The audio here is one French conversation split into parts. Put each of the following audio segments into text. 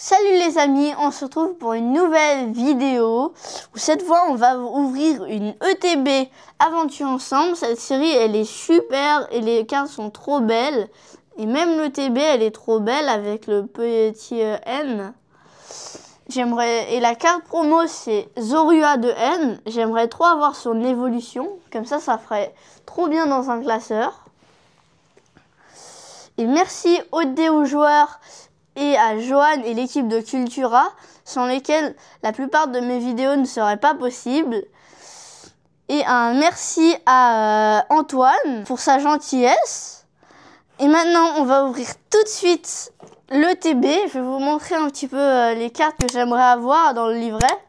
Salut les amis, on se retrouve pour une nouvelle vidéo où cette fois on va ouvrir une ETB Aventure Ensemble. Cette série elle est super et les cartes sont trop belles. Et même l'ETB elle est trop belle avec le petit N. Et la carte promo c'est Zorua de N. J'aimerais trop avoir son évolution, comme ça ferait trop bien dans un classeur. Et merci aux joueurs et à Johan et l'équipe de Cultura, sans lesquels la plupart de mes vidéos ne seraient pas possibles. Et un merci à Antoine pour sa gentillesse. Et maintenant, on va ouvrir tout de suite l'ETB. Je vais vous montrer un petit peu les cartes que j'aimerais avoir dans le livret.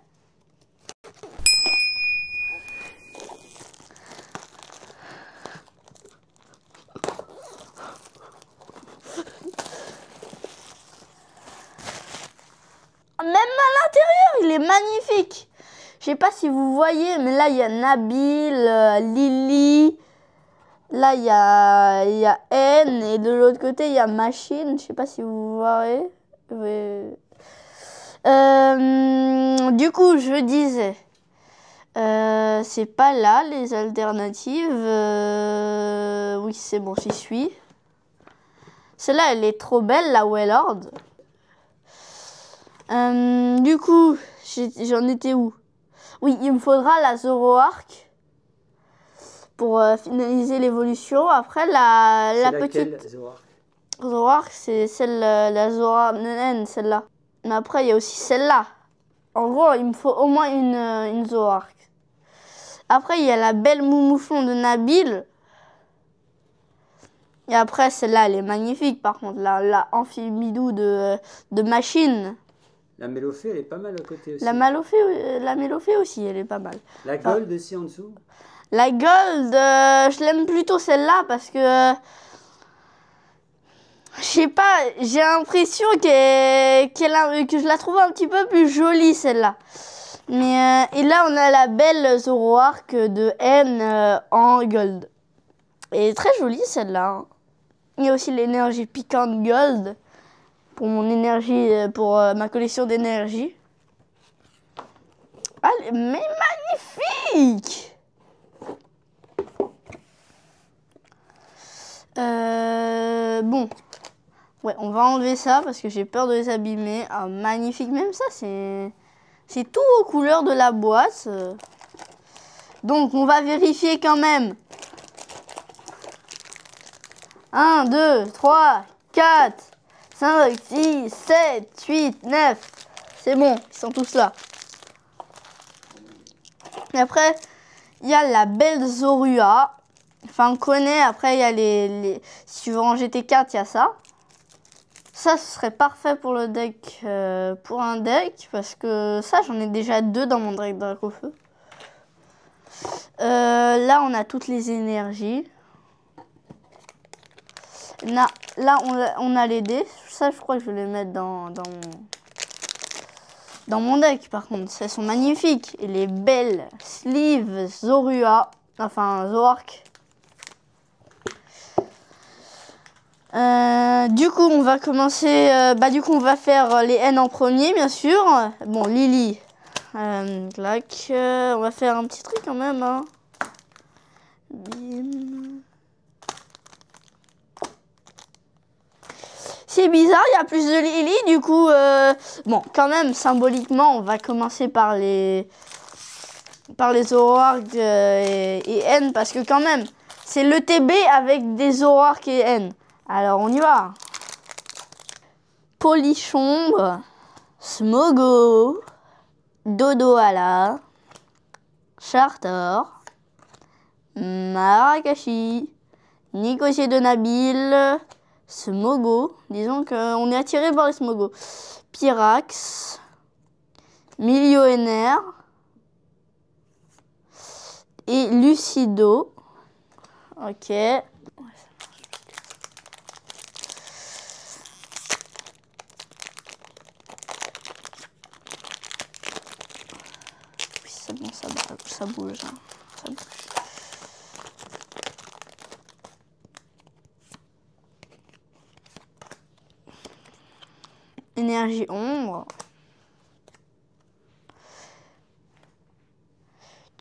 Même à l'intérieur, il est magnifique. Je sais pas si vous voyez, mais là, il y a Nabil, Lily. Là, il y a N. Et de l'autre côté, il y a Machine. Je sais pas si vous voyez. Oui. Du coup, je disais, c'est pas là les alternatives. Oui, c'est bon, j'y suis. Celle-là, elle est trop belle, la Wellord. Du coup, j'en étais où? Oui, il me faudra la Zoroark pour finaliser l'évolution. Après, la petite Zoroark, c'est celle, la Zoroark N, celle-là. Mais après, il y a aussi celle-là. En gros, il me faut au moins une Zoroark. Après, il y a la belle Moumouflon de Nabil. Et après, celle-là, elle est magnifique. Par contre, la Amphibidou de Machine. La Mélofée, elle est pas mal à côté aussi. La Mélofée aussi, elle est pas mal. La Gold aussi en dessous. La Gold, je l'aime plutôt celle-là parce que... je sais pas, j'ai l'impression que je la trouve un petit peu plus jolie celle-là. Mais et là, on a la belle Zoroark de N en Gold. Et très jolie celle-là. Hein. Il y a aussi l'énergie piquante Gold. Pour mon énergie, pour ma collection d'énergie. Ah, mais magnifique! Bon. Ouais, on va enlever ça parce que j'ai peur de les abîmer. Ah, magnifique. Même ça, c'est tout aux couleurs de la boîte. Donc, on va vérifier quand même. 1, 2, 3, 4... 5, 6, 7, 8, 9. C'est bon, ils sont tous là. Et après, il y a la belle Zorua. Enfin, on connaît. Après, il y a si tu veux ranger tes cartes, il y a ça. Ça, ce serait parfait pour le deck. Pour un deck. Parce que ça, j'en ai déjà 2 dans mon deck Dracofeu. Là, on a toutes les énergies. Là, on a les dés. Ça, je crois que je vais les mettre dans mon deck, par contre. Elles sont magnifiques. Et les belles sleeves Zorua. Enfin, Zoroark. Du coup, on va commencer... du coup, on va faire les N en premier, bien sûr. Bon, Lily. Clac. On va faire un petit truc quand même. Hein. Bim. C'est bizarre, il y a plus de Lily, du coup, bon, quand même, symboliquement, on va commencer par les Zoroark et N, parce que quand même, c'est l'ETB avec des Zoroark et N. Alors, on y va. Polichombre, Smogo, Dodoala, Chartor, Marakashi, Négocier de Nabil, Smogo, disons qu'on est attiré par les Smogo. Pyrax, Millionnaire et Lucido. Ok. Oui, c'est bon, ça bouge. Hein. Ça bouge. Énergie ombre.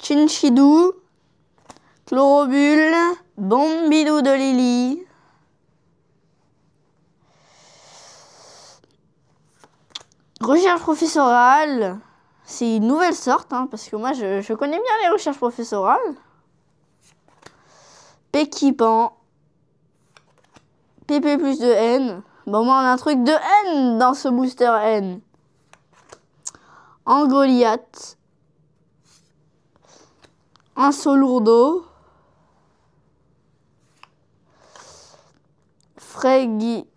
Chinchidou. Chlorobule. Bombidou de Lily. Recherche professorale. C'est une nouvelle sorte, hein, parce que moi je connais bien les recherches professorales. Péquipan. PP plus de N. Bon, moi on a un truc de N dans ce booster N. Angoliath. Un Solourdo. Fragility.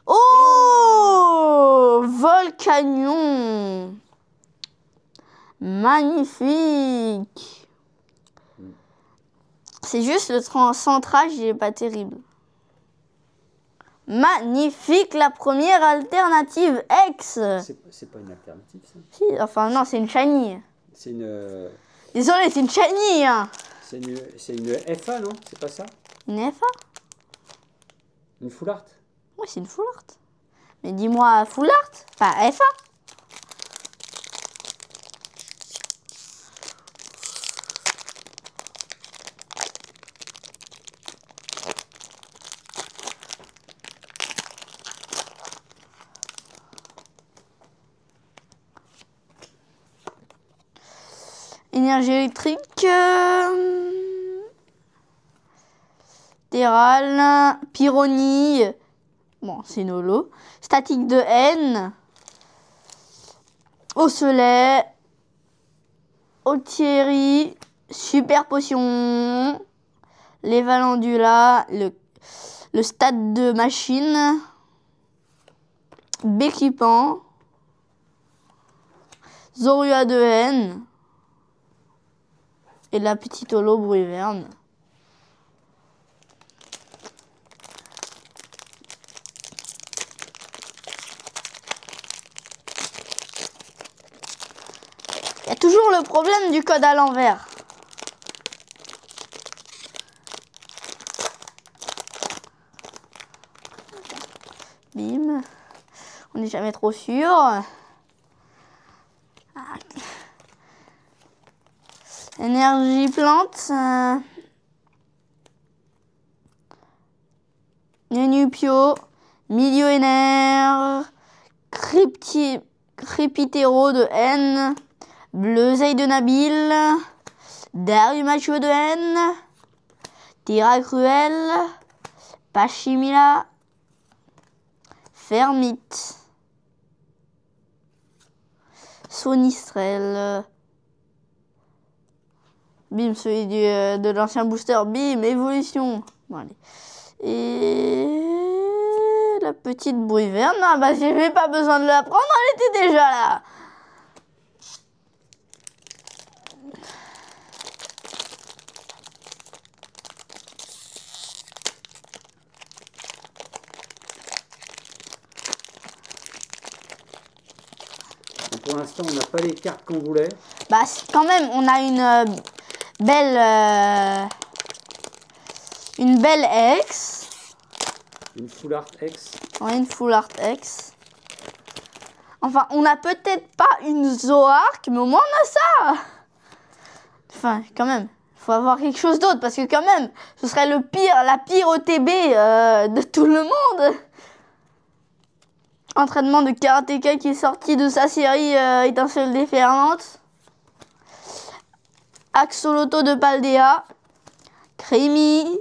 Oh! Volcanion. Magnifique. C'est juste le centrage, il est pas terrible. Magnifique, la première alternative X. C'est pas une alternative, ça? Si, enfin non, c'est une shiny. C'est une... Désolé, c'est une shiny. Hein. C'est une FA, non? C'est pas ça? Une FA? Une full art? Oui, c'est une full art. Mais dis-moi full art, pas FA. Énergie électrique. Terral. Pyronie. Bon, c'est une holo. Statique de N. Osselet. Altieri. Super potion. Les Valandula. Le stade de machine. Béquipan. Zorua de N. Et la petite holo Bruiverne. Il y a toujours le problème du code à l'envers. Bim. On n'est jamais trop sûr. Énergie plante. Nenupio. Millionnaire. Crépitero de N. Bleuseille de Nabil. Darumacho de N. Terracruel. Pachimila. Fermite. Sonistrel. Bim, celui de l'ancien booster. Bim, évolution. Bon, allez. Et la petite Bruiverne. Ah bah, j'avais pas besoin de la prendre, elle était déjà là. Pour l'instant, on n'a pas les cartes qu'on voulait. Bah, quand même, on a une belle X. Une full art X. Ouais, une full art X. Enfin, on n'a peut-être pas une Zoark, mais au moins on a ça. Enfin, quand même, il faut avoir quelque chose d'autre, parce que quand même, ce serait la pire OTB de tout le monde. Entraînement de karatéka qui est sorti de sa série Étincelle déferlante. Axoloto de Paldea. Crémy.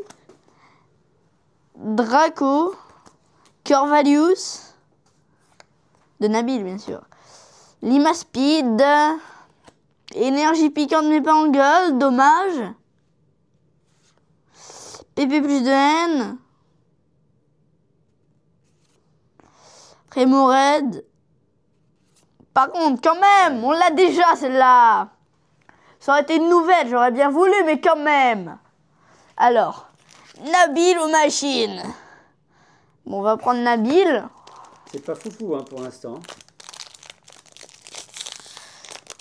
Draco. Corvalius. De Nabil, bien sûr. Limaspeed. Énergie piquante mais pas en gueule. Dommage. PP plus de N. Remoraid. Par contre, quand même, on l'a déjà celle-là. Ça aurait été une nouvelle, j'aurais bien voulu, mais quand même. Alors, Nabil ou machine? Bon, on va prendre Nabil. C'est pas foufou hein, pour l'instant.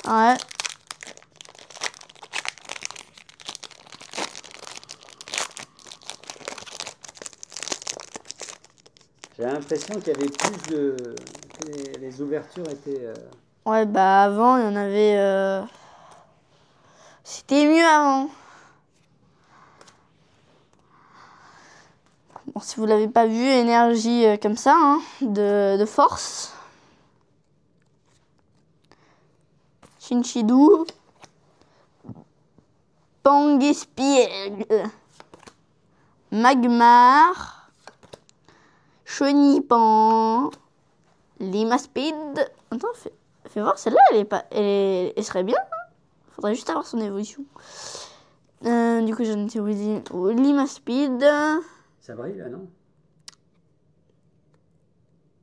Ouais. J'ai l'impression qu'il y avait plus de... que les ouvertures étaient... Ouais, bah avant, il y en avait... C'était mieux avant. Bon, si vous l'avez pas vu, énergie comme ça, hein, de force. Chinchidou. Pangespiel. Magmar. Chenipan. Limaspide. Attends, fais voir, celle-là, elle serait bien. Hein, faudrait juste avoir son évolution. Du coup, j'en étais dit Limaspide. Ça brille là, non?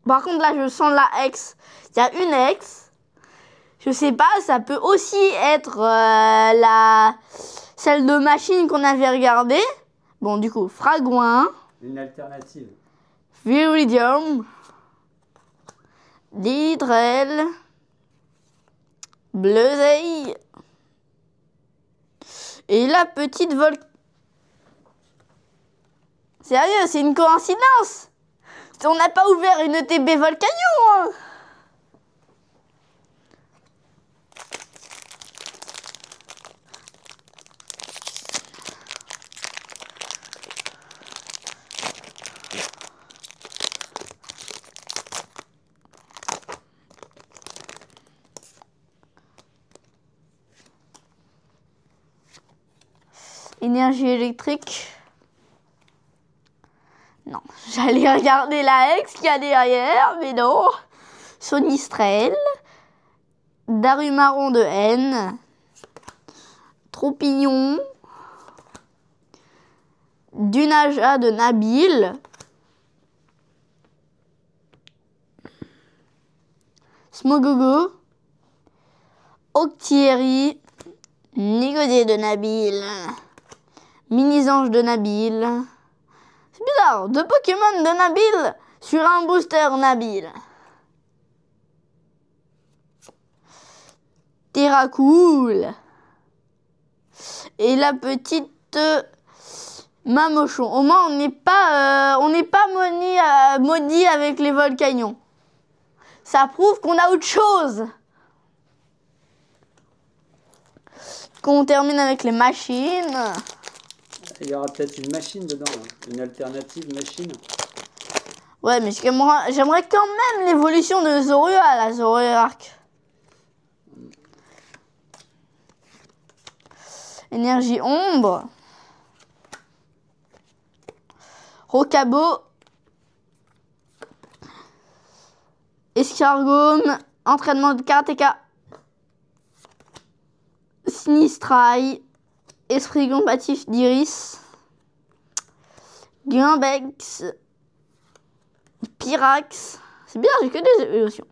Par contre, là, je sens la X. Il y a une X. Je sais pas, ça peut aussi être celle de machine qu'on avait regardée. Bon, du coup, Fragouin. Une alternative. Viridium. Lidrel. Bleuzeil. Et la petite vol... Sérieux, c'est une coïncidence. On n'a pas ouvert une ETB Volcanion. Hein. Énergie électrique. Non, j'allais regarder la X qu'il y a derrière, mais non. Sonistrel. Darumaron de N. Troupignon. Dunaja de Nabil. Smogogo. Octieri. Nigodier de Nabil. Mini-ange de Nabil. C'est bizarre, 2 Pokémon de Nabil sur un booster Nabil. Terracool. Et la petite Mamochon. Au moins, on n'est pas maudit avec les Volcanions. Ça prouve qu'on a autre chose. Qu'on termine avec les machines. Il y aura peut-être une machine dedans, hein. Une alternative machine. Ouais, mais j'aimerais quand même l'évolution de Zorua, la Zoroark. Énergie ombre. Rocabo. Escargome. Entraînement de karatéka. Sinistrai. Esprit combatif d'Iris. Gumbex. Pyrax. C'est bien, j'ai que des évolutions.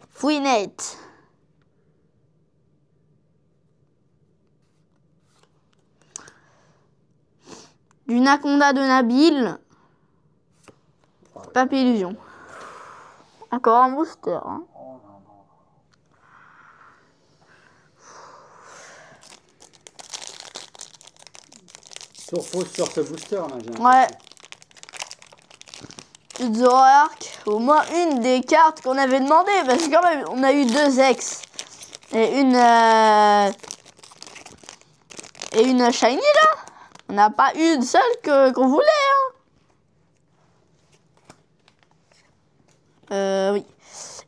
Fouinette. Du Naconda de Nabil. Papier illusion. Encore un booster. Hein. Tout repose sur ce booster là, j'ai l'impression. Ouais. Une Zoroark, au moins une des cartes qu'on avait demandé, parce que quand même on a eu 2 ex et une shiny là. On n'a pas eu une seule qu'on voulait. Hein. Oui.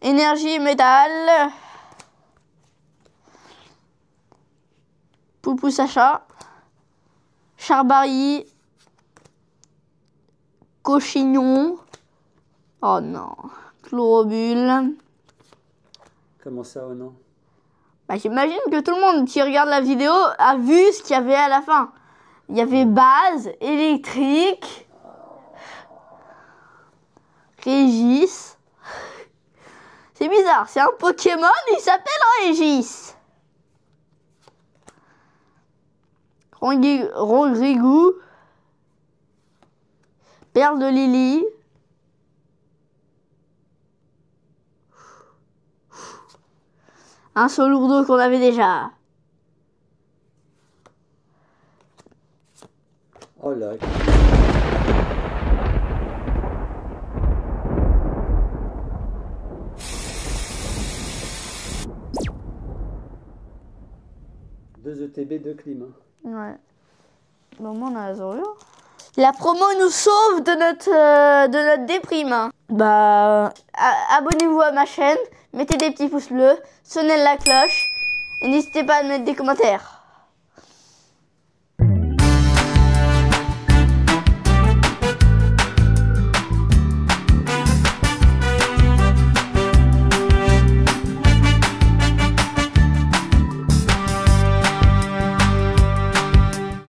Énergie métal. Poupou Sacha. Charbari. Cochignon. Oh non. Chlorobule. Comment ça, oh non? Bah, j'imagine que tout le monde qui regarde la vidéo a vu ce qu'il y avait à la fin. Il y avait base, électrique, Régis. C'est bizarre, c'est un Pokémon, il s'appelle Régis. Rongrigou. Perle de Lily. Un Solourdo qu'on avait déjà. Oh là. 2 ETB, 2 clim. Hein. Ouais. Bon, moi, on a la zorure. La promo nous sauve de notre déprime. Hein. Bah, abonnez-vous à ma chaîne, mettez des petits pouces bleus, sonnez la cloche et n'hésitez pas à mettre des commentaires.